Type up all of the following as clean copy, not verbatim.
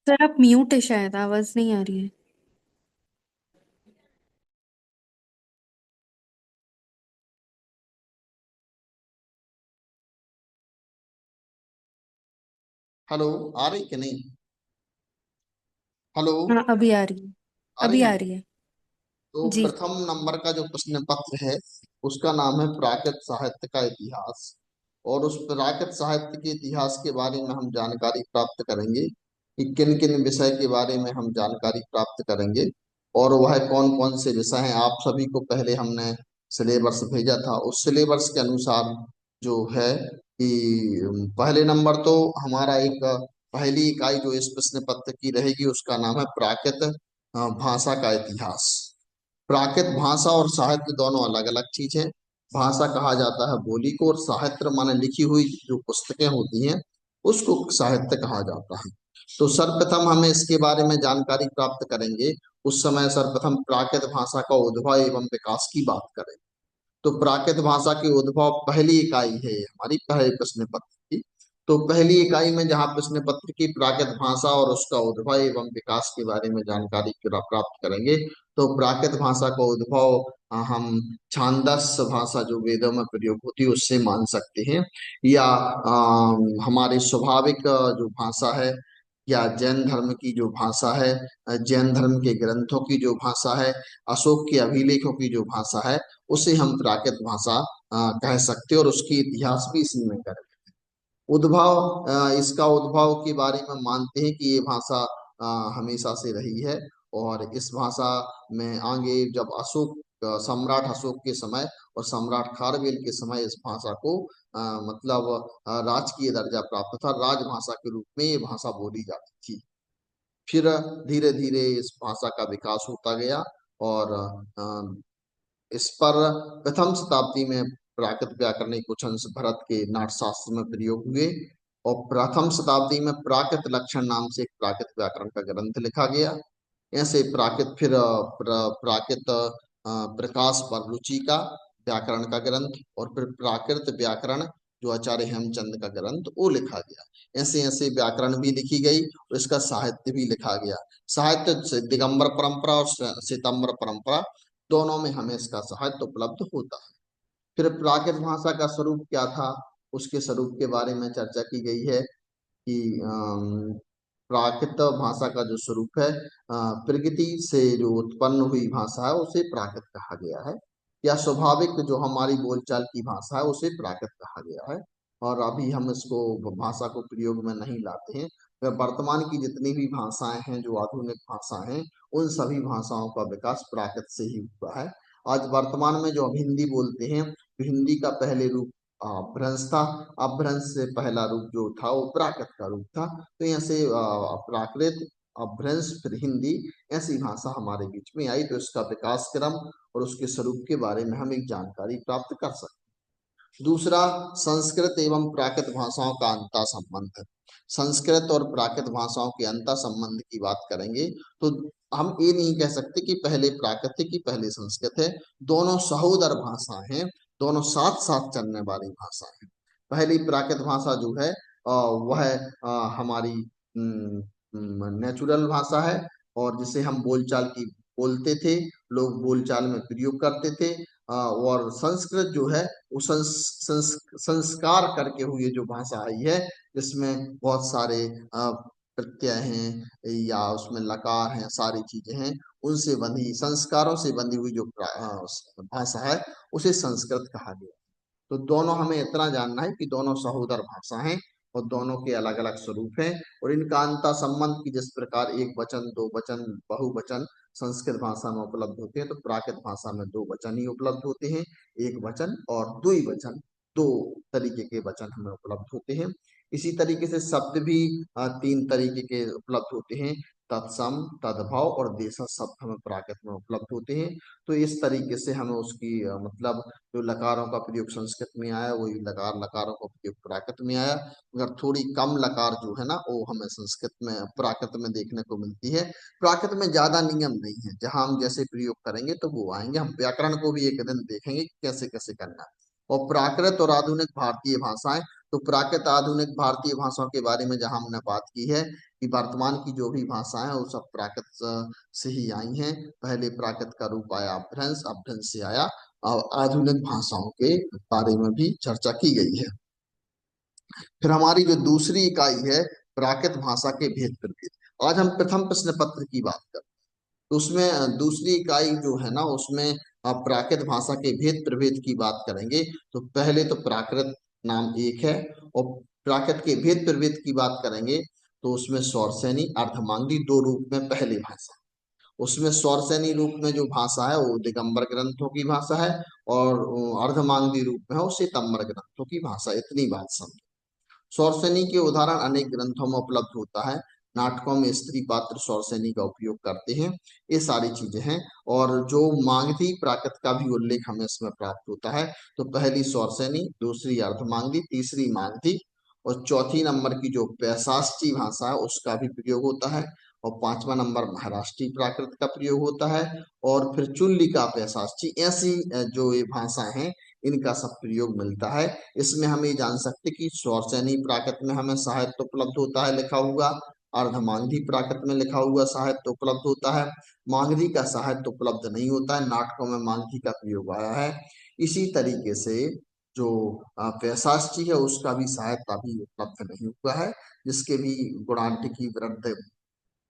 Sir आप mute है, शायद आवाज नहीं आ रही है। हेलो। आ रही कि नहीं? हेलो। हाँ, अभी आ रही है। आ रही अभी है आ ना? रही है। तो जी। प्रथम नंबर का जो प्रश्न पत्र है उसका नाम है प्राकृत साहित्य का इतिहास। और उस प्राकृत साहित्य के इतिहास के बारे में हम जानकारी प्राप्त करेंगे कि किन किन विषय के बारे में हम जानकारी प्राप्त करेंगे और वह कौन कौन से विषय हैं। आप सभी को पहले हमने सिलेबस भेजा था, उस सिलेबस के अनुसार जो है कि पहले नंबर तो हमारा एक पहली इकाई जो इस प्रश्न पत्र की रहेगी उसका नाम है प्राकृत भाषा का इतिहास। प्राकृत भाषा और साहित्य दोनों अलग अलग चीज है। भाषा कहा जाता है बोली को, और साहित्य माने लिखी हुई जो पुस्तकें होती हैं उसको साहित्य कहा जाता है। तो सर्वप्रथम हमें इसके बारे में जानकारी प्राप्त करेंगे। उस समय सर्वप्रथम प्राकृत भाषा का उद्भव एवं विकास की बात करें। तो प्राकृत भाषा के उद्भव पहली इकाई है हमारी पहले प्रश्न पत्र की। तो पहली इकाई में जहाँ प्रश्न पत्र की प्राकृत भाषा और उसका उद्भव एवं विकास के बारे में जानकारी प्राप्त करेंगे। तो प्राकृत भाषा का उद्भव हम छांदस भाषा जो वेदों में प्रयोग होती है उससे मान सकते हैं, या हमारी स्वाभाविक जो भाषा है, या जैन धर्म की जो भाषा है, जैन धर्म के ग्रंथों की जो भाषा है, अशोक के अभिलेखों की जो भाषा है, उसे हम प्राकृत भाषा कह सकते हैं, और उसकी इतिहास भी इसी में करें। उद्भव, इसका उद्भव के बारे में मानते हैं कि ये भाषा हमेशा से रही है। और इस भाषा में आगे जब अशोक सम्राट अशोक के समय और सम्राट खारवेल के समय इस भाषा को मतलब राजकीय दर्जा प्राप्त था, राजभाषा के रूप में ये भाषा बोली जाती थी। फिर धीरे धीरे इस भाषा का विकास होता गया, और इस पर प्रथम शताब्दी में प्राकृत व्याकरण के कुछ अंश भरत के नाट्यशास्त्र में प्रयोग हुए। और प्रथम शताब्दी में प्राकृत लक्षण नाम से एक प्राकृत व्याकरण का ग्रंथ लिखा गया। ऐसे प्राकृत फिर प्राकृत प्रकाश पर रुचि का व्याकरण का ग्रंथ, और फिर प्राकृत व्याकरण जो आचार्य हेमचंद का ग्रंथ वो लिखा गया। ऐसे ऐसे व्याकरण भी लिखी गई और इसका साहित्य भी लिखा गया। साहित्य से दिगंबर परंपरा और श्वेतांबर परंपरा दोनों में हमें इसका साहित्य उपलब्ध होता है। फिर प्राकृत भाषा का स्वरूप क्या था, उसके स्वरूप के बारे में चर्चा की गई है कि प्राकृत भाषा का जो स्वरूप है, प्रकृति से जो उत्पन्न हुई भाषा है उसे प्राकृत कहा गया है, या स्वाभाविक जो हमारी बोलचाल की भाषा है उसे प्राकृत कहा गया है। और अभी हम इसको भाषा को प्रयोग में नहीं लाते हैं। वर्तमान की जितनी भी भाषाएं हैं जो आधुनिक भाषा हैं, उन सभी भाषाओं का विकास प्राकृत से ही हुआ है। आज वर्तमान में जो हम हिंदी बोलते हैं, तो हिंदी का पहले रूप अपभ्रंश था। अपभ्रंश से पहला रूप जो था वो प्राकृत का रूप था। तो यहाँ से प्राकृत, अपभ्रंश, फिर हिंदी, ऐसी भाषा हमारे बीच में आई। तो इसका विकास क्रम और उसके स्वरूप के बारे में हम एक जानकारी प्राप्त कर सकते हैं। दूसरा, संस्कृत एवं प्राकृत भाषाओं का अंतर संबंध। संस्कृत और प्राकृत भाषाओं के अंतर संबंध की बात करेंगे तो हम ये नहीं कह सकते कि पहले प्राकृत है कि पहले संस्कृत है। दोनों सहोदर भाषा हैं, दोनों साथ साथ चलने वाली भाषा है। पहली प्राकृत भाषा जो है वह हमारी नेचुरल भाषा है, और जिसे हम बोलचाल की बोलते थे, लोग बोलचाल में प्रयोग करते थे। और संस्कृत जो है वो संस्कार करके हुई जो भाषा आई है, जिसमें बहुत सारे प्रत्यय हैं या उसमें लकार हैं, सारी चीजें हैं, उनसे बंधी, संस्कारों से बंधी हुई जो भाषा है उसे संस्कृत कहा गया। तो दोनों हमें इतना जानना है कि दोनों सहोदर भाषा हैं और दोनों के अलग अलग स्वरूप हैं। और इनका अंतर संबंध की जिस प्रकार एक वचन, दो वचन, बहुवचन संस्कृत भाषा में उपलब्ध होते हैं, तो प्राकृत भाषा में दो वचन ही उपलब्ध होते हैं। एक वचन और द्विवचन, दो तरीके के वचन हमें उपलब्ध होते हैं। इसी तरीके से शब्द भी तीन तरीके के उपलब्ध होते हैं। तत्सम, तद्भव और देशज शब्द हमें प्राकृत में उपलब्ध होते हैं। तो इस तरीके से हमें उसकी मतलब जो लकारों का प्रयोग संस्कृत में आया वही लकार, लकारों का प्रयोग प्राकृत में आया। मगर थोड़ी कम लकार जो है ना वो हमें संस्कृत में, प्राकृत में देखने को मिलती है। प्राकृत में ज्यादा नियम नहीं है, जहां हम जैसे प्रयोग करेंगे तो वो आएंगे। हम व्याकरण को भी एक दिन देखेंगे कि कैसे कैसे करना है। और प्राकृत और आधुनिक भारतीय भाषाएं तो प्राकृत आधुनिक भारतीय भाषाओं के बारे में जहां हमने बात की है कि वर्तमान की जो भी भाषाएं हैं वो सब प्राकृत से ही आई हैं। पहले प्राकृत का रूप आया अपभ्रंश, अपभ्रंश से आया और आधुनिक भाषाओं के बारे में भी चर्चा की गई है। फिर हमारी जो दूसरी इकाई है प्राकृत भाषा के भेद प्रभेद। आज हम प्रथम प्रश्न पत्र की बात करें, तो उसमें दूसरी इकाई जो है ना उसमें प्राकृत भाषा के भेद प्रभेद की बात करेंगे। तो पहले तो प्राकृत नाम एक है, और प्राकृत के भेद प्रभेद की बात करेंगे तो उसमें सौरसैनी अर्धमांगी दो रूप में पहली भाषा। उसमें सौरसैनी रूप में जो भाषा है वो दिगंबर ग्रंथों की भाषा है, और अर्धमांगी रूप में है वो श्वेतांबर ग्रंथों की भाषा। इतनी बात समझ। सौरसेनी के उदाहरण अनेक ग्रंथों में उपलब्ध होता है। नाटकों में स्त्री पात्र सौरसेनी का उपयोग करते हैं। ये सारी चीजें हैं। और जो मागधी प्राकृत का भी उल्लेख हमें इसमें प्राप्त होता है। तो पहली सौरसेनी, दूसरी अर्धमागधी, तीसरी मागधी, और चौथी नंबर की जो पैशाची भाषा है उसका भी प्रयोग होता है। और पांचवा नंबर महाराष्ट्री प्राकृत का प्रयोग होता है। और फिर चुल्लिका पैशाची, ऐसी जो ये भाषा हैं इनका सब प्रयोग मिलता है। इसमें हम ये जान सकते कि सौरसैनी प्राकृत में हमें साहित्य उपलब्ध होता है लिखा हुआ, अर्धमागधी प्राकृत में लिखा हुआ साहित्य उपलब्ध होता है। मागधी का साहित्य उपलब्ध नहीं होता है, नाटकों में मागधी का प्रयोग आया है। इसी तरीके से जो पैशाची है उसका भी साहित्य अभी उपलब्ध नहीं हुआ है, जिसके भी गुणांटिकी वृद्ध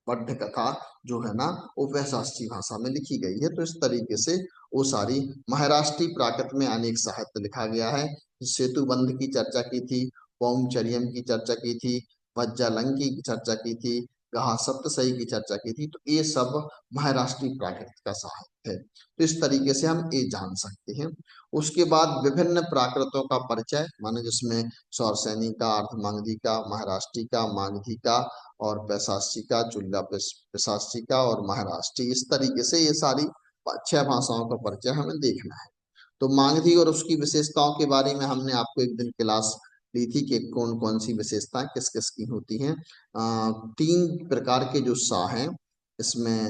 पद्य कथा जो है ना वो वैशाली भाषा में लिखी गई है। तो इस तरीके से वो सारी महाराष्ट्री प्राकृत में अनेक साहित्य लिखा गया है। सेतु बंध की चर्चा की थी, पौंचर्यम की चर्चा की थी, वज्जालंकी की चर्चा की थी, गहा सप्तशही की चर्चा की थी। तो ये सब महाराष्ट्री प्राकृत का साहित्य है। तो इस तरीके से हम ये जान सकते हैं। उसके बाद विभिन्न प्राकृतों का परिचय, माने जिसमें सौरसैनी का, अर्धमागधी का, महाराष्ट्री का, मागधी का और पैशाची का, चुल्ला पैशाची का और महाराष्ट्री, इस तरीके से ये सारी छह भाषाओं का परिचय हमें देखना है। तो मागधी और उसकी विशेषताओं के बारे में हमने आपको एक दिन क्लास ली थी कि कौन कौन सी विशेषताएं किस किस की होती हैं। तीन प्रकार के जो सा हैं इसमें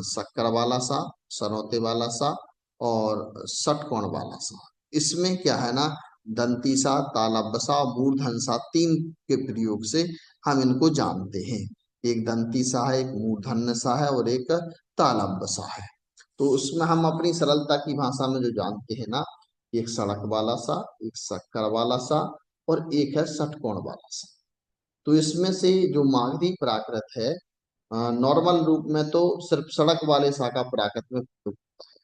शक्कर वाला सा, सरौते वाला सा और षटकोण वाला सा। इसमें क्या है ना, दंती सा, तालव्य सा, मूर्धन सा, तीन के प्रयोग से हम इनको जानते हैं। एक दंती सा है, एक मूर्धन्य सा है और एक तालव्य सा है। तो उसमें हम अपनी सरलता की भाषा में जो जानते हैं ना, एक सड़क वाला सा, एक शक्कर वाला सा और एक है षटकोण वाला सा। तो इसमें से जो मागधी प्राकृत है नॉर्मल रूप में तो सिर्फ सड़क वाले सा का प्राकृत में प्रयोग होता है।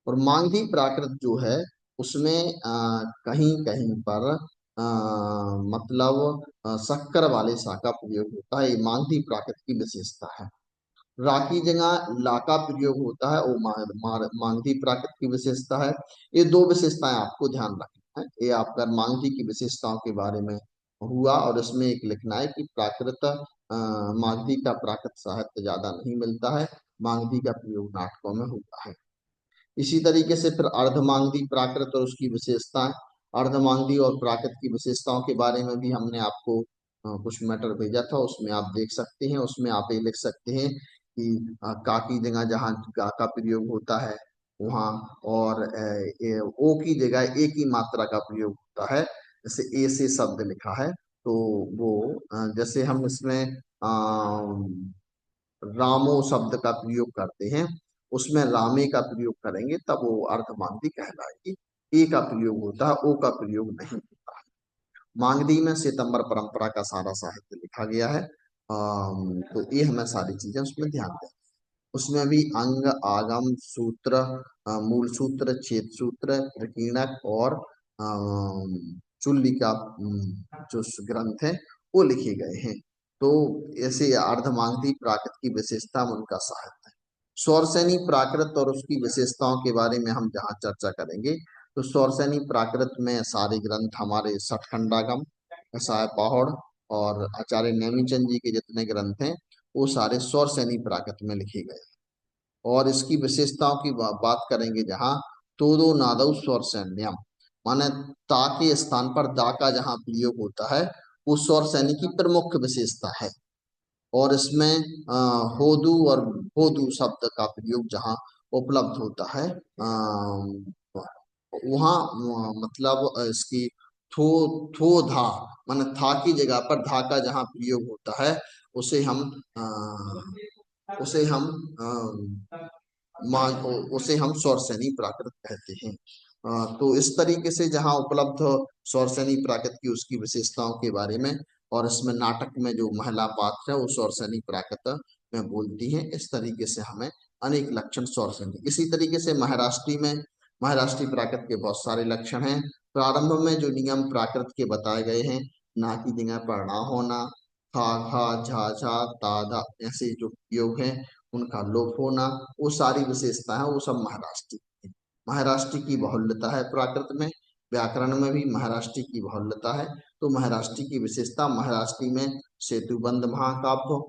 और मागधी प्राकृत जो है उसमें कहीं कहीं पर मतलब शक्कर वाले सा का प्रयोग होता है। ये मागधी प्राकृत की विशेषता है। रा की जगह ला का प्रयोग होता है, वो मागधी प्राकृत की विशेषता है। ये दो विशेषताएं आपको ध्यान रखना है। ये आपका मागधी की विशेषताओं के बारे में हुआ, और इसमें एक लिखना है कि प्राकृत मागधी का प्राकृत साहित्य ज्यादा नहीं मिलता है, मागधी का प्रयोग नाटकों में होता है। इसी तरीके से फिर अर्धमागधी प्राकृत और उसकी विशेषताएं, अर्धमागधी और प्राकृत की विशेषताओं के बारे में भी हमने आपको कुछ मैटर भेजा था, उसमें आप देख सकते हैं। उसमें आप ये लिख सकते हैं कि का की जगह जहाँ गा का प्रयोग होता है वहाँ, और ओ की जगह ए की मात्रा का प्रयोग होता है। जैसे ए से शब्द लिखा है तो वो जैसे हम इसमें रामो शब्द का प्रयोग करते हैं, उसमें रामे का प्रयोग करेंगे तब वो अर्धमागधी कहलाएगी। ए का प्रयोग होता है, ओ का प्रयोग नहीं होता है। मागधी में श्वेतांबर परंपरा का सारा साहित्य लिखा गया है। तो ये हमें सारी चीजें उसमें ध्यान दें। उसमें भी अंग, आगम, सूत्र, मूल सूत्र, छेद सूत्र, प्रकीर्णक और चुल्ली का जो ग्रंथ है वो लिखे गए हैं। तो ऐसे अर्धमागधी प्राकृत की विशेषता में उनका साहित्य है। सौरसैनी प्राकृत और उसकी विशेषताओं के बारे में हम जहाँ चर्चा करेंगे, तो सौरसैनी प्राकृत में सारे ग्रंथ हमारे सठखंडागम, कसाय पाहुड़ और आचार्य नेमिचंद जी के जितने ग्रंथ हैं वो सारे सौरसैनी प्राकृत में लिखे गए। और इसकी विशेषताओं की बात करेंगे जहाँ, तो दो नादौ स्वर सैन्यम, माने ता के स्थान पर दा का जहाँ प्रयोग होता है वो स्वर सैनी की प्रमुख विशेषता है। और इसमें होदू और होदू शब्द का प्रयोग जहाँ उपलब्ध होता है वहाँ मतलब इसकी थो थो धा, माने था की जगह पर धा का जहाँ प्रयोग होता है उसे हम उसे हम उसे हम सौरसेनी प्राकृत कहते हैं। तो इस तरीके से जहाँ उपलब्ध सौरसेनी प्राकृत की उसकी विशेषताओं के बारे में, और इसमें नाटक में जो महिला पात्र है वो सौरसेनी प्राकृत में बोलती हैं, इस तरीके से हमें अनेक लक्षण सौरसेनी। इसी तरीके से महाराष्ट्री में, महाराष्ट्री प्राकृत के बहुत सारे लक्षण हैं। प्रारंभ में जो नियम प्राकृत के बताए गए हैं, ना की जगह पर ना होना, खा खा झा झा ता धा, ऐसे जो योग हैं उनका लोप होना, वो सारी विशेषता है वो सब महाराष्ट्र की। महाराष्ट्र की बहुल्यता है प्राकृत में, व्याकरण में भी महाराष्ट्र की बहुल्यता है। तो महाराष्ट्र की विशेषता, महाराष्ट्री में सेतुबंध महाकाव्य,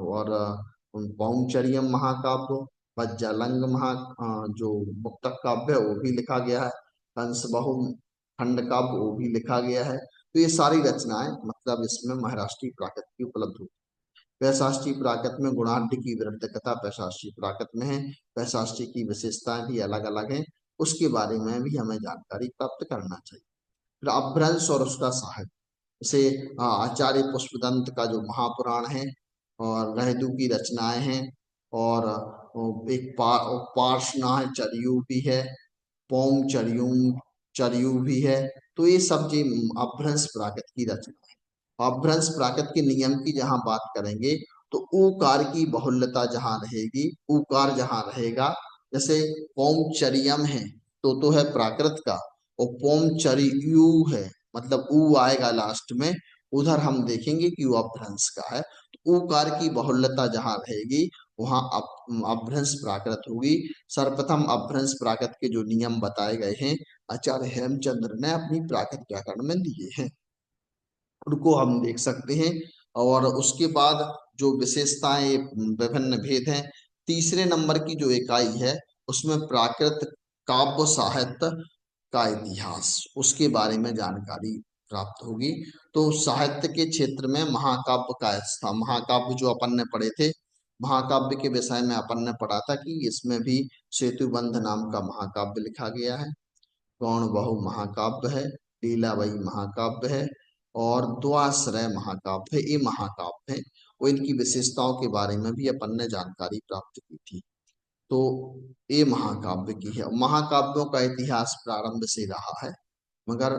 और पौंचर्यम महाकाव्य, वज्जालंग जो मुक्तक काव्य है वो भी लिखा गया है, कंस बहु खंड काव्य वो भी लिखा गया है। तो ये सारी रचनाएं मतलब इसमें महाराष्ट्री प्राकृत की उपलब्ध होती है। वैशाष्टी प्राकृत में गुणाढ़ की वृद्ध कथा वैशाष्टी प्राकृत में है। वैशाष्टी की विशेषताएं भी अलग अलग हैं, उसके बारे में भी हमें जानकारी प्राप्त करना चाहिए। फिर अपभ्रंश और उसका साहित्य, जैसे आचार्य पुष्पदंत का जो महापुराण है, और रहदू की रचनाएं हैं, और एक पार्श्वनाथ चरयू भी है, पौम चरयू चरयू भी है। तो ये सब जी अपभ्रंश प्राकृत की रचना है। अपभ्रंश प्राकृत के नियम की जहां बात करेंगे, तो ऊकार की बहुल्यता जहां रहेगी, ऊकार जहां रहेगा, जैसे पौमचरियम है तो है प्राकृत का, और पौमचरियू है मतलब ऊ आएगा लास्ट में, उधर हम देखेंगे कि वो अपभ्रंश का है। तो ऊकार की बहुल्यता जहां रहेगी वहां अपभ्रंश प्राकृत होगी। सर्वप्रथम अपभ्रंश प्राकृत के जो नियम बताए गए हैं आचार्य हेमचंद्र ने अपनी प्राकृत व्याकरण में दिए हैं, उनको हम देख सकते हैं। और उसके बाद जो विशेषताएं विभिन्न भेद हैं, तीसरे नंबर की जो इकाई है उसमें प्राकृत काव्य साहित्य का इतिहास, उसके बारे में जानकारी प्राप्त होगी। तो साहित्य के क्षेत्र में महाकाव्य का स्थान, महाकाव्य जो अपन ने पढ़े थे, महाकाव्य के विषय में अपन ने पढ़ा था कि इसमें भी सेतुबंध नाम का महाकाव्य लिखा गया है, गौण बहु महाकाव्य है, लीलावही महाकाव्य है, और द्वाश्रय महाकाव्य है, ये महाकाव्य है। और इनकी विशेषताओं के बारे में भी अपन ने जानकारी प्राप्त की थी। तो ये महाकाव्य की है। महाकाव्यों का इतिहास प्रारंभ से रहा है, मगर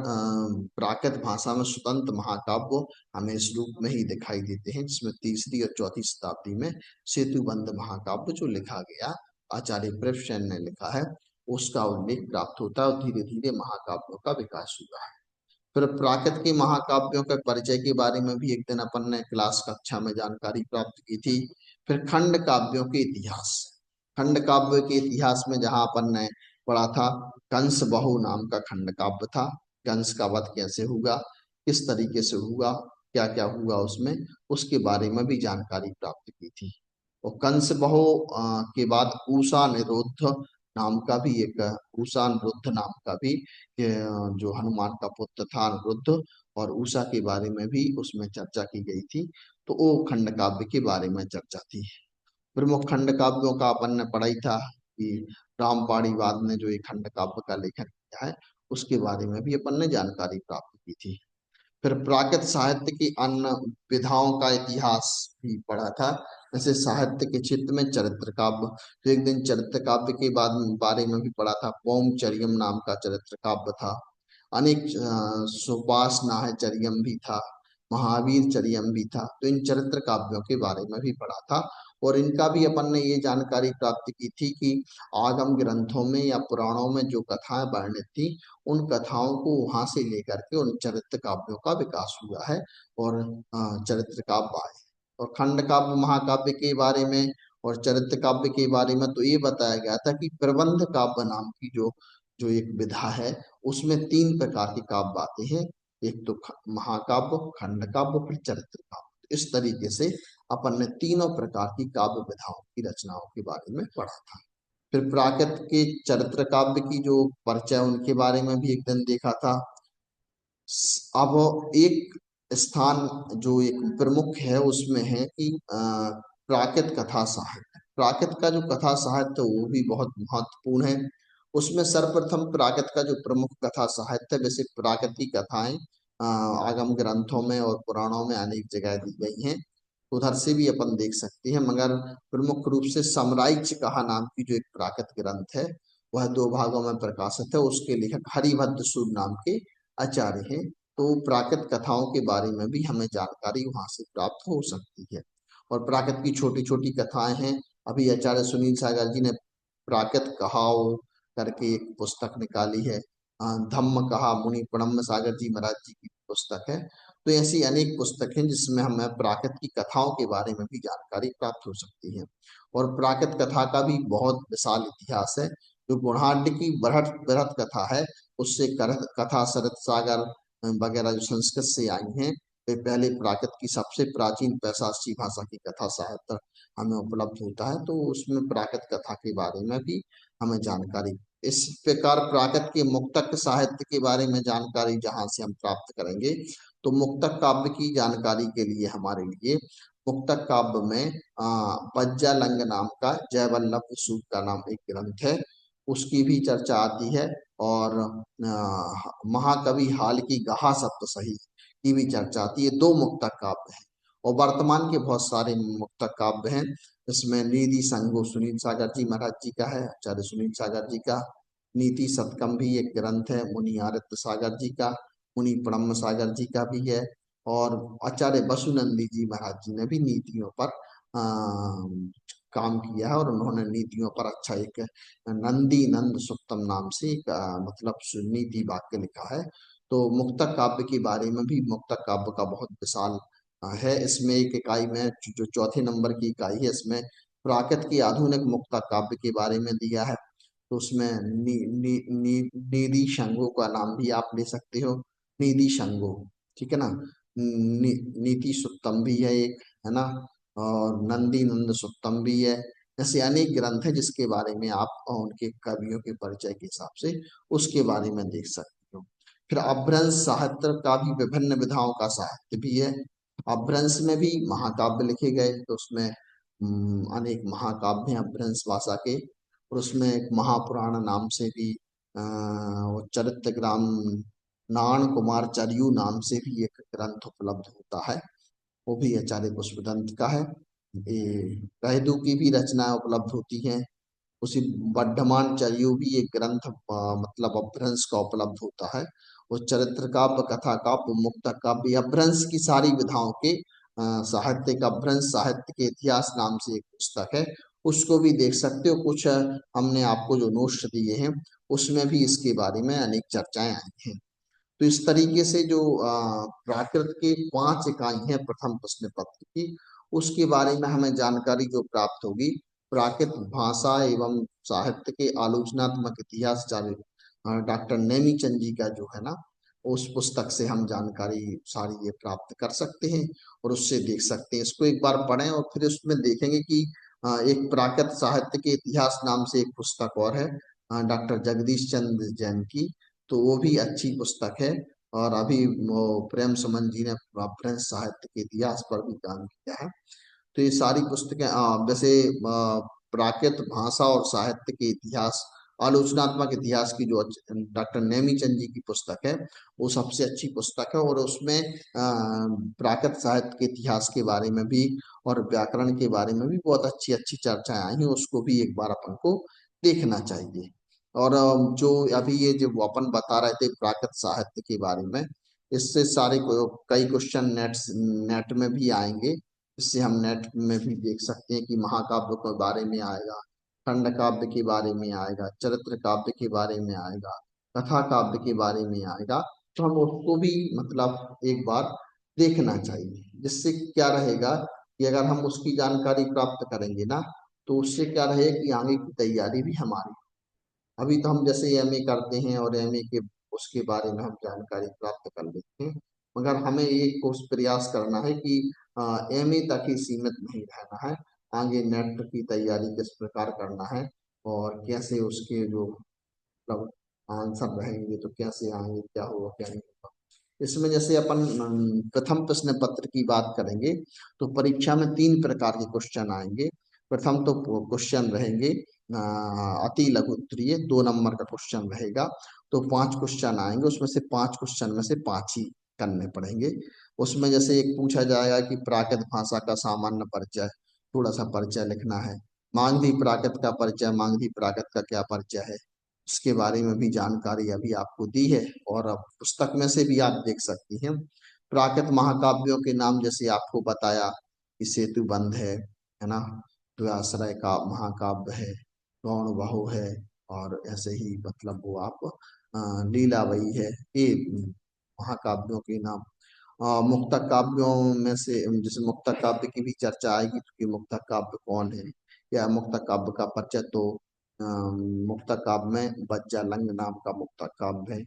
प्राकृत भाषा में स्वतंत्र महाकाव्य हमें इस रूप में ही दिखाई देते हैं, जिसमें तीसरी और चौथी शताब्दी में सेतुबंध महाकाव्य जो लिखा गया, आचार्य प्रेमचंद ने लिखा है, उसका उल्लेख प्राप्त होता है, और धीरे धीरे महाकाव्यों का विकास हुआ है। फिर प्राकृत के महाकाव्यों के परिचय के बारे में भी एक दिन अपन ने क्लास कक्षा में जानकारी प्राप्त की थी। फिर खंड काव्यों के इतिहास, खंड काव्य के इतिहास में जहां अपन ने पढ़ा था, कंस बहु नाम का खंड काव्य था, कंस का वध कैसे हुआ, किस तरीके से हुआ, क्या क्या हुआ उसमें, उसके बारे में भी जानकारी प्राप्त की थी। और कंस बहु के बाद पूषा निरुद्ध नाम का भी एक, उषा अनिरुद्ध नाम का भी जो हनुमान का पुत्र था अनिरुद्ध, और उषा के बारे में भी उसमें चर्चा की गई थी। तो वो खंड काव्य के बारे में चर्चा थी। प्रमुख खंड काव्यों का अपन ने पढ़ा ही था कि रामपाणी वाद ने जो एक खंड काव्य का लेखन किया है, उसके बारे में भी अपन ने जानकारी प्राप्त की थी। फिर प्राकृत साहित्य की अन्य विधाओं का इतिहास भी पढ़ा था, जैसे साहित्य के क्षेत्र में चरित्र काव्य, तो एक दिन चरित्र काव्य के बाद बारे में भी पढ़ा था, पौमचर्यम नाम का चरित्र काव्य था, अनेक सुपासना चर्यम भी था, महावीर चर्यम भी था। तो इन चरित्र काव्यों के बारे में भी पढ़ा था, और इनका भी अपन ने ये जानकारी प्राप्त की थी कि आगम ग्रंथों में या पुराणों में जो कथाएं वर्णित थी, उन कथाओं को वहां से लेकर के उन चरित्र काव्यों का विकास हुआ है, और चरित्र काव्य आए। और खंड काव्य महाकाव्य के बारे में और चरित्र काव्य के बारे में तो ये बताया गया था कि प्रबंध काव्य नाम की जो जो एक विधा है, उसमें तीन प्रकार के काव्य आते हैं, एक तो महाकाव्य, खंड काव्य, फिर चरित्र काव्य। इस तरीके से अपन ने तीनों प्रकार की काव्य विधाओं की रचनाओं के बारे में पढ़ा था। फिर प्राकृत के चरित्र काव्य की जो परिचय उनके बारे में भी एक दिन देखा था। अब एक स्थान जो एक प्रमुख है उसमें है कि प्राकृत कथा साहित्य, प्राकृत का जो कथा साहित्य वो भी बहुत महत्वपूर्ण है। उसमें सर्वप्रथम प्राकृत का जो प्रमुख कथा साहित्य है, वैसे प्राकृत की कथाएं आगम ग्रंथों में और पुराणों में अनेक जगह दी गई हैं, उधर से भी अपन देख सकते हैं। मगर प्रमुख रूप से समराइच कहा नाम की जो एक प्राकृत ग्रंथ है, वह दो भागों में प्रकाशित है। उसके लेखक हरिभद्र सूर नाम के आचार्य हैं। तो प्राकृत कथाओं के बारे में भी हमें जानकारी वहां से प्राप्त हो सकती है। और प्राकृत की छोटी छोटी कथाएं हैं। अभी आचार्य सुनील सागर जी ने प्राकृत कहाओ करके एक पुस्तक निकाली है। धम्म कहा मुनि ब्रह्म सागर जी महाराज जी की पुस्तक है। तो ऐसी अनेक पुस्तकें जिसमें हमें प्राकृत की कथाओं के बारे में भी जानकारी प्राप्त हो सकती है। और प्राकृत कथा का भी बहुत विशाल इतिहास है। जो गुणाढ़ की बृहत बृहत कथा है, उससे कथा शरत सागर वगैरह जो संस्कृत से आई हैं, वे पहले प्राकृत की सबसे प्राचीन पैशाची भाषा की कथा साहित्य हमें उपलब्ध होता है। तो उसमें प्राकृत कथा के बारे में भी हमें जानकारी, इस प्रकार प्राकृत के मुक्तक साहित्य के बारे में जानकारी जहां से हम प्राप्त करेंगे, तो मुक्तक काव्य की जानकारी के लिए हमारे लिए मुक्तक काव्य में पज्जालंग नाम का जयवल्लभ सूत का नाम एक ग्रंथ है, उसकी भी चर्चा आती है। और महाकवि हाल की गहा सप्तशही की भी चर्चा आती है। दो मुक्तक काव्य हैं। और वर्तमान के बहुत सारे मुक्तक काव्य हैं। इसमें निधि संगो सुनील सागर जी महाराज जी का है, आचार्य सुनील सागर जी का। नीति शतकम भी एक ग्रंथ है मुनि आदित्य सागर जी का, मुनि ब्रह्म सागर जी का भी है। और आचार्य वसुनंदी जी महाराज जी ने भी नीतियों पर काम किया है, और उन्होंने नीतियों पर अच्छा एक नंदी नंद सुक्तम नाम से एक मतलब नीति वाक्य लिखा है। तो मुक्तक काव्य के बारे में भी, मुक्तक काव्य का बहुत विशाल है। इसमें एक इकाई में जो चौथे नंबर की इकाई है, इसमें प्राकृत की आधुनिक मुक्तक काव्य के बारे में दिया है। तो उसमें निधि शंगो का नाम भी आप ले सकते हो, निधि शंगो, ठीक है ना। नीति सुत्तम भी है एक, है ना। और नंदी नंद सुत्तम भी है। ऐसे अनेक ग्रंथ है जिसके बारे में आप उनके कवियों के परिचय के हिसाब से उसके बारे में देख सकते हो। फिर अपभ्रंश साहित्य का भी विभिन्न विधाओं का साहित्य भी है। अपभ्रंश में भी महाकाव्य लिखे गए, तो उसमें अनेक महाकाव्य हैं अपभ्रंश भाषा के। और उसमें एक महापुराण नाम से भी वो चरित्र ग्राम नारायण कुमार चरियू नाम से भी एक ग्रंथ उपलब्ध होता है, वो भी आचार्य पुष्पदंत का है। ये रहदू की भी रचनाएं उपलब्ध होती हैं। उसी वर्धमान चरियो भी एक ग्रंथ मतलब अपभ्रंश का उपलब्ध होता है। वो चरित्र काव्य कथा काव्य मुक्तक काव्य अपभ्रंश की सारी विधाओं के साहित्य का अपभ्रंश साहित्य के इतिहास नाम से एक पुस्तक है, उसको भी देख सकते हो। कुछ हमने आपको जो नोट्स दिए हैं उसमें भी इसके बारे में अनेक चर्चाएं आई हैं। तो इस तरीके से जो प्राकृत के 5 इकाई हैं प्रथम प्रश्न पत्र की, उसके बारे में हमें जानकारी जो प्राप्त होगी, प्राकृत भाषा एवं साहित्य के आलोचनात्मक इतिहास डॉक्टर नेमीचंद जी का जो है ना, उस पुस्तक से हम जानकारी सारी ये प्राप्त कर सकते हैं। और उससे देख सकते हैं, इसको एक बार पढ़ें और फिर उसमें देखेंगे कि एक प्राकृत साहित्य के इतिहास नाम से एक पुस्तक और है डॉक्टर जगदीश चंद्र जैन की, तो वो भी अच्छी पुस्तक है। और अभी वो प्रेम सुमन जी ने फ्रेंच साहित्य के इतिहास पर भी काम किया है। तो ये सारी पुस्तकें वैसे प्राकृत भाषा और साहित्य के इतिहास आलोचनात्मक इतिहास की जो डॉक्टर नेमीचंद जी की पुस्तक है, वो सबसे अच्छी पुस्तक है। और उसमें प्राकृत साहित्य के इतिहास के बारे में भी और व्याकरण के बारे में भी बहुत अच्छी अच्छी चर्चाएं आई हैं, उसको भी एक बार अपन को देखना चाहिए। और जो अभी ये जो अपन बता रहे थे प्राकृत साहित्य के बारे में, इससे सारे कई क्वेश्चन नेट में भी आएंगे। इससे हम नेट में भी देख सकते हैं कि महाकाव्य के बारे में आएगा, खंड काव्य के बारे में आएगा, चरित्र काव्य के बारे में आएगा, कथा काव्य के बारे में आएगा। तो हम उसको भी मतलब एक बार देखना चाहिए, जिससे क्या रहेगा कि अगर हम उसकी जानकारी प्राप्त करेंगे ना, तो उससे क्या रहेगा कि आगे की तैयारी भी हमारी। अभी तो हम जैसे एमए करते हैं और एमए के उसके बारे में हम जानकारी प्राप्त कर लेते हैं, मगर हमें एक कोर्स प्रयास करना है कि एमए तक ही सीमित नहीं रहना है। आगे नेट की तैयारी किस प्रकार करना है और कैसे उसके जो मतलब आंसर रहेंगे तो कैसे आएंगे, क्या होगा क्या नहीं होगा। इसमें जैसे अपन प्रथम प्रश्न पत्र की बात करेंगे, तो परीक्षा में 3 प्रकार के क्वेश्चन आएंगे। प्रथम तो क्वेश्चन रहेंगे अति लघु उत्तरीय 2 नंबर का क्वेश्चन रहेगा। तो 5 क्वेश्चन आएंगे, उसमें से 5 क्वेश्चन में से 5 ही करने पड़ेंगे। उसमें जैसे एक पूछा जाएगा कि प्राकृत भाषा का सामान्य परिचय, थोड़ा सा परिचय लिखना है। मागधी प्राकृत का परिचय, मागधी प्राकृत का क्या परिचय है, उसके बारे में भी जानकारी अभी आपको दी है। और अब पुस्तक में से भी आप देख सकती हैं। प्राकृत महाकाव्यों के नाम जैसे आपको बताया कि सेतु बंध है ना, द्व्याश्रय का महाकाव्य है, गौण बाहु है, और ऐसे ही मतलब वो आप लीलावही है, ये महाकाव्यों के नाम। मुक्तक काव्यों में से जैसे मुक्तक काव्य की भी चर्चा आएगी, तो कि मुक्तक काव्य कौन है, या मुक्तक काव्य का परिचय। तो मुक्तक काव्य में बज्जालंग नाम का मुक्तक काव्य है।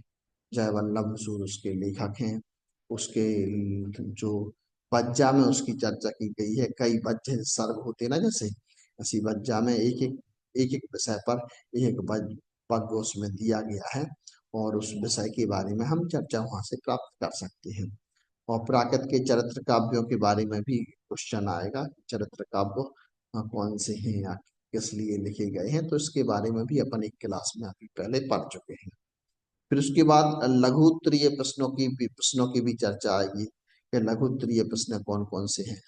जयवल्लभ सूर उसके लेखक हैं। उसके जो बज्जा में उसकी चर्चा की गई है, कई बज्जे सर्ग होते ना जैसे, ऐसी बज्जा में एक एक विषय पर एक पग उसमें दिया गया है, और उस विषय के बारे में हम चर्चा वहां से प्राप्त कर सकते हैं। और प्राकृत के चरित्र काव्यों के बारे में भी क्वेश्चन आएगा। चरित्र काव्य कौन से हैं या किस लिए लिखे गए हैं, तो इसके बारे में भी अपन एक क्लास में अभी पहले पढ़ चुके हैं। फिर उसके बाद लघु उत्तरीय प्रश्नों की भी चर्चा आएगी कि लघु उत्तरीय प्रश्न कौन कौन से हैं।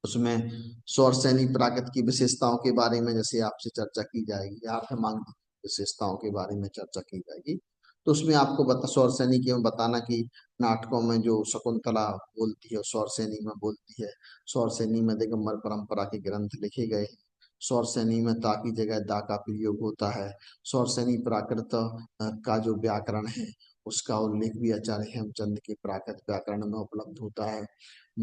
उसमें सौरसैनी प्राकृत की विशेषताओं के बारे में जैसे आपसे चर्चा की जाएगी, आर्धमांग विशेषताओं के बारे में चर्चा की जाएगी। तो उसमें आपको सौरसैनी की में बताना कि नाटकों में जो शकुंतला बोलती है सौरसैनी में बोलती है। सौरसैनी में दिगंबर परंपरा के ग्रंथ लिखे गए हैं। सौरसैनी में ता की जगह दा का प्रयोग होता है। सौरसैनी प्राकृत का जो व्याकरण है, उसका उल्लेख भी आचार्य हेमचंद के प्राकृत व्याकरण में उपलब्ध होता है।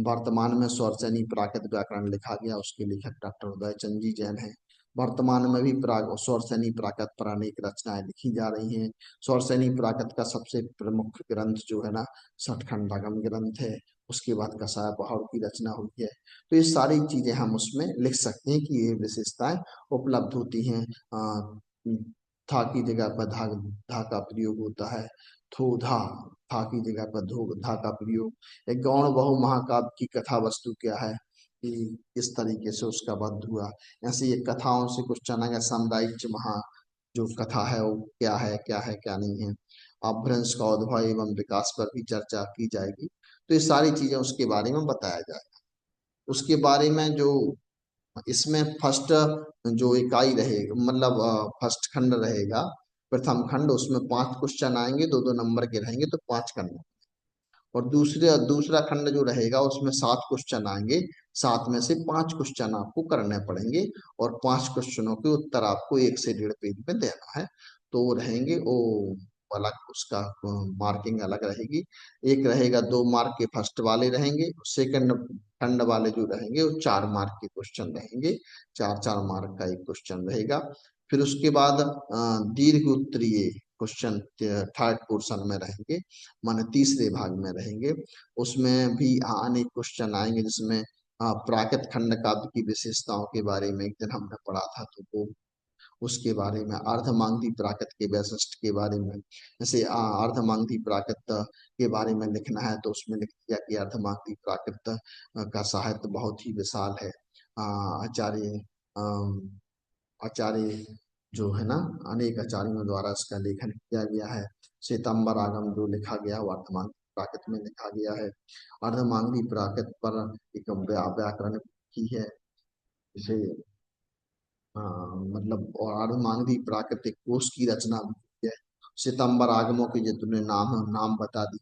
वर्तमान में सौरसैनी प्राकृत व्याकरण लिखा गया, उसके लेखक डॉक्टर उदयचंद जी जैन हैं। वर्तमान में भी सौरसैनी प्राकृत पर अनेक रचनाएं लिखी जा रही हैं। सौरसैनी प्राकृत का सबसे प्रमुख ग्रंथ जो है ना, सठखंडागम ग्रंथ है। उसके बाद कसाय पहाड़ की रचना हुई है। तो ये सारी चीजें हम उसमें लिख सकते हैं कि ये विशेषताएं उपलब्ध होती हैं। था की जगह पर धा का प्रयोग होता है। थो धा, था की जगह पर धो धा का प्रयोग। एक गौण बहु महाकाव्य की कथा वस्तु क्या है, कि इस तरीके से उसका वध हुआ। ऐसे ये कथाओं से कुछ चना या साम्राज्य महा जो कथा है वो क्या है, क्या है क्या नहीं है। अपभ्रंश का उद्भव एवं विकास पर भी चर्चा की जाएगी। तो ये सारी चीजें उसके बारे में बताया जाएगा। उसके बारे में जो इसमें फर्स्ट जो इकाई रहेगा, मतलब फर्स्ट खंड रहेगा, प्रथम खंड, उसमें 5 क्वेश्चन आएंगे, 2-2 नंबर के रहेंगे, तो 5 करने। और दूसरा खंड जो रहेगा उसमें 7 क्वेश्चन आएंगे। 7 में से 5 क्वेश्चन आपको करने पड़ेंगे, और 5 क्वेश्चनों के उत्तर आपको 1 से 1.5 पेज में देना है। तो वो रहेंगे वो अलग, उसका मार्किंग अलग रहेगी। एक रहेगा 2 मार्क के फर्स्ट वाले रहेंगे, सेकंड खंड वाले जो रहेंगे वो 4 मार्क के क्वेश्चन रहेंगे। 4-4 मार्क का एक क्वेश्चन रहेगा। फिर उसके बाद दीर्घ उत्तरीय क्वेश्चन थर्ड पोर्शन में रहेंगे, माने तीसरे भाग में रहेंगे। उसमें भी अनेक क्वेश्चन आएंगे, जिसमें प्राकृत खंड काव्य की विशेषताओं के बारे में एक दिन हमने पढ़ा था, तो वो उसके बारे में, अर्धमांगधी प्राकृत के वैशिष्ट के बारे में, जैसे अर्धमांगधी प्राकृत के बारे में लिखना है, तो उसमें लिख दिया कि अर्धमांगधी प्राकृत का साहित्य बहुत ही विशाल है। आचार्य आचार्य जो है ना, अनेक आचार्यों द्वारा इसका लेखन किया गया है। श्वेतांबर आगम जो लिखा गया वर्तमान प्राकृत में लिखा गया है। अर्धमांगधी प्राकृत पर एक व्याकरण की है, जिसे मतलब, और अर्धमांगधी प्राकृतिक कोश की रचना भी की है। श्वेतांबर आगमों के जितने नाम है नाम बता दी।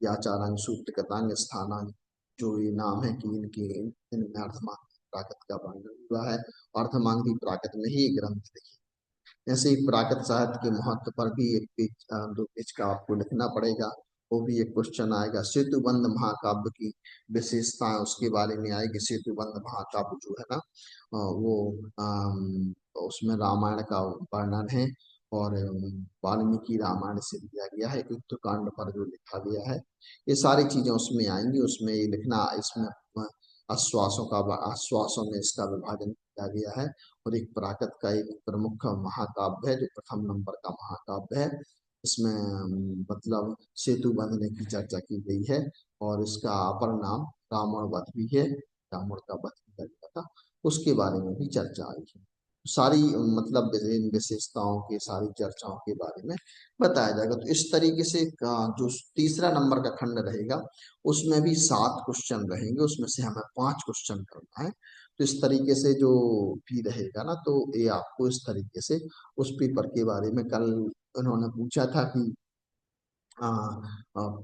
याचारांग सूक्त कतांग स्थानांग, जो ये नाम है कि इनके इनमें अर्धमांगधी प्राकृत का वर्णन हुआ है। अर्धमांगधी प्राकृत में ही ये ग्रंथ लिखे। ऐसे ही प्राकृत साहित्य के महत्व पर भी 1 पेज 2 पेज का आपको लिखना पड़ेगा। वो भी एक क्वेश्चन आएगा। सेतुबंध महाकाव्य की विशेषताएं उसके बारे में आएगी। सेतुबंध महाकाव्य जो है ना, वो उसमें रामायण का वर्णन है, और वाल्मीकि रामायण से लिया गया है। युद्धकांड पर जो लिखा गया है, ये सारी चीजें उसमें आएंगी। उसमें ये लिखना, इसमें आश्वासों में इसका विभाजन किया गया है। और एक प्राकृत का एक प्रमुख महाकाव्य है, जो प्रथम नंबर का महाकाव्य है। इसमें मतलब सेतु बंधने की चर्चा की गई है, और इसका अपर नाम रावण वध भी है। रावण का वध किया गया था, उसके बारे में भी चर्चा आई है। सारी मतलब इन विशेषताओं की सारी चर्चाओं के बारे में बताया जाएगा। तो इस तरीके से जो तीसरा नंबर का खंड रहेगा उसमें भी 7 क्वेश्चन रहेंगे, उसमें से हमें 5 क्वेश्चन करना है। तो इस तरीके से जो भी रहेगा ना, तो ये आपको इस तरीके से उस पेपर के बारे में कल उन्होंने पूछा था कि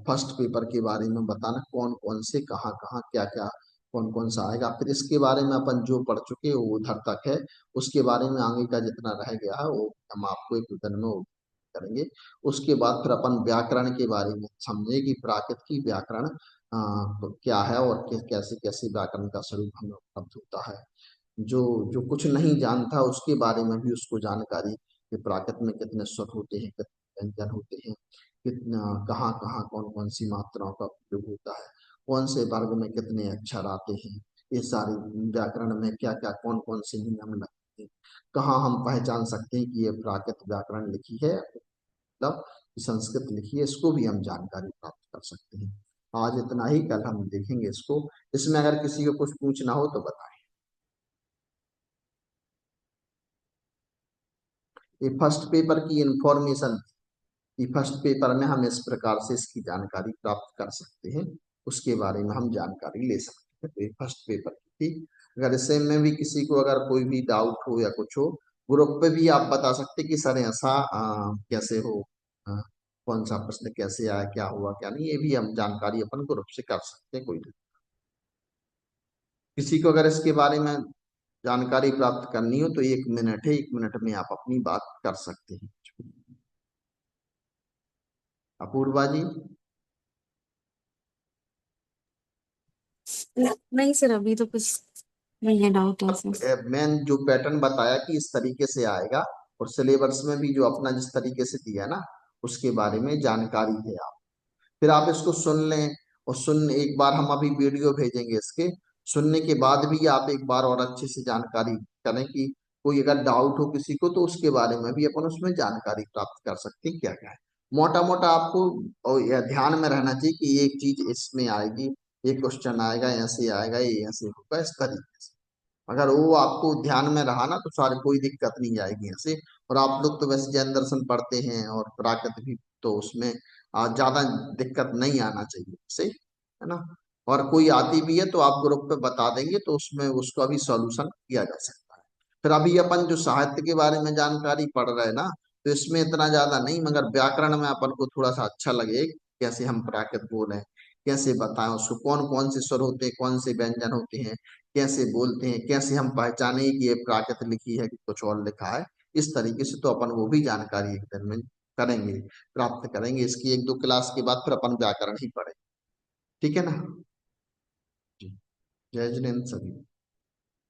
फर्स्ट पेपर के बारे में बताना, कौन कौन से कहाँ कहाँ क्या क्या कौन कौन सा आएगा। फिर इसके बारे में अपन जो पढ़ चुके हैं वो उधर तक है, उसके बारे में आगे का जितना रह गया है वो हम आपको एक दिन में वो करेंगे। उसके बाद फिर अपन व्याकरण के बारे में समझे कि प्राकृत की व्याकरण तो क्या है और कैसे कैसे व्यकरण का स्वरूप हमें उपलब्ध होता है। जो जो कुछ नहीं जानता उसके बारे में भी उसको जानकारी कि प्राकृत में कितने स्वर होते हैं, कितने व्यंजन होते हैं, कितना कहाँ कहाँ कौन कौन सी मात्राओं का उपयोग होता है, कौन से वर्ग में कितने अक्षर आते हैं, ये सारी व्याकरण में क्या क्या कौन कौन से नियम लगते हैं, कहाँ हम पहचान सकते हैं कि ये प्राकृत व्याकरण लिखी है मतलब संस्कृत लिखी है, इसको भी हम जानकारी प्राप्त कर सकते हैं। आज इतना ही, कल हम देखेंगे इसको। इसमें अगर किसी को कुछ पूछना हो तो बताएं। ये फर्स्ट पेपर की इंफॉर्मेशन, कि फर्स्ट पेपर में हम इस प्रकार से इसकी जानकारी प्राप्त कर सकते हैं, उसके बारे में हम जानकारी ले सकते हैं। तो ये फर्स्ट पेपर की थी। अगर इससे में भी किसी को अगर कोई भी डाउट हो या कुछ हो, ग्रुप पे भी आप बता सकते हैं कि सर ऐसा कैसे हो, अ, कौन सा प्रश्न कैसे आया, क्या हुआ क्या नहीं, ये भी हम जानकारी अपन ग्रुप से कर सकते हैं। कोई नहीं। किसी को अगर इसके बारे में जानकारी प्राप्त करनी हो तो 1 मिनट है, 1 मिनट में आप अपनी बात कर सकते हैं। अपूर्वा जी। नहीं सर, अभी तो कुछ नहीं है डाउट ऐसे। मैंने जो पैटर्न बताया कि इस तरीके से आएगा, और सिलेबस में भी जो अपना जिस तरीके से दिया ना उसके बारे में जानकारी है आप। फिर आप इसको सुन लें, और सुन एक बार हम अभी वीडियो भेजेंगे इसके, सुनने के बाद भी आप एक बार और अच्छे से जानकारी करें कि कोई अगर डाउट हो किसी को तो उसके बारे में भी अपन उसमें जानकारी प्राप्त कर सकते हैं क्या क्या है। मोटा मोटा आपको और यह ध्यान में रहना चाहिए कि ये एक चीज इसमें आएगी, ये क्वेश्चन आएगा ऐसे आएगा, ये ऐसे होगा, इस तरीके से अगर वो आपको ध्यान में रहा ना तो सारी कोई दिक्कत नहीं आएगी ऐसे। और आप लोग तो वैसे जैन दर्शन पढ़ते हैं और प्राकृत भी, तो उसमें ज्यादा दिक्कत नहीं आना चाहिए से, है ना। और कोई आती भी है तो आप ग्रुप पे बता देंगे तो उसमें उसका भी सॉल्यूशन किया जा सकता है। फिर अभी अपन जो साहित्य के बारे में जानकारी पढ़ रहे हैं ना, तो इसमें इतना ज्यादा नहीं, मगर व्याकरण में अपन को थोड़ा सा अच्छा लगे, कैसे हम प्राकृत बोले, कैसे बताएं उसको, कौन कौन से स्वर होते हैं, कौन से व्यंजन होते हैं, कैसे बोलते हैं, कैसे हम पहचाने कि ये प्राकृत लिखी है कि कुछ और लिखा है। इस तरीके से तो अपन वो भी जानकारी एक दिन में करेंगे, प्राप्त करेंगे। इसकी 1-2 क्लास के बाद फिर अपन व्याकरण ही पढ़ेंगे। ठीक है ना जी। जय जिनेन्द्र सभी।